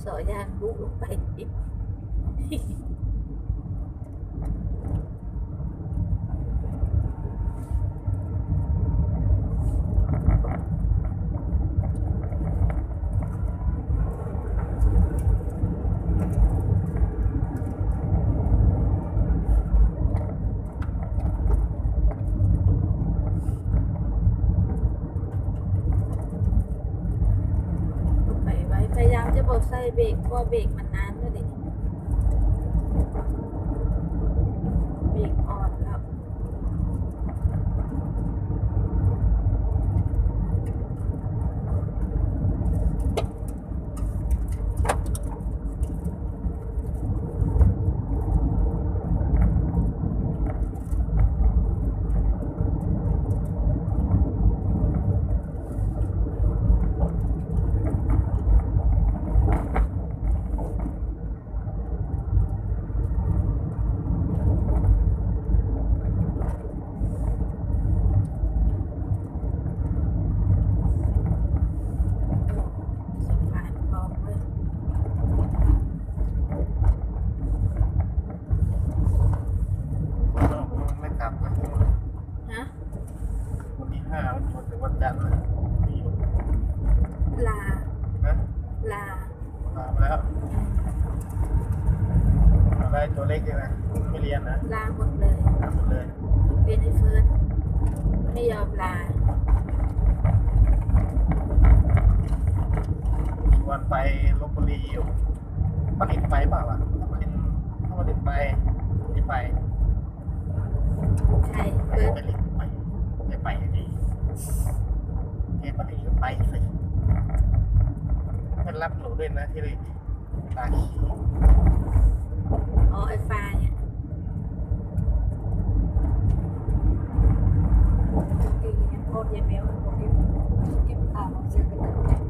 สอยางบุลงไปพยายามจะบอกใส่เบรกเพราะเบรกมันนานแล้วดิเบรกอ่อนแล้ววันจันทร์มีอยู่ลานะลามาแล้วอะไรตัวเล็กเลยนะไม่เรียนนะลาหมดเลย หมดเลยเรียนให้เฟิร์สไม่ยอมลาชวนไปลพบุรีอยู่ผลิตไปเปล่าวะถ้าผลิตไปไม่ไปใช่เฟิร์สผลิตไปไม่ไปดีเทปผลิตไปสิมันรับหนูด้วยนะที่เลยตาขี้อ๋อไอ้ฟ้าเนี่ยโคตรเยเมลโคตรเก็บข่าวมาเจอกัน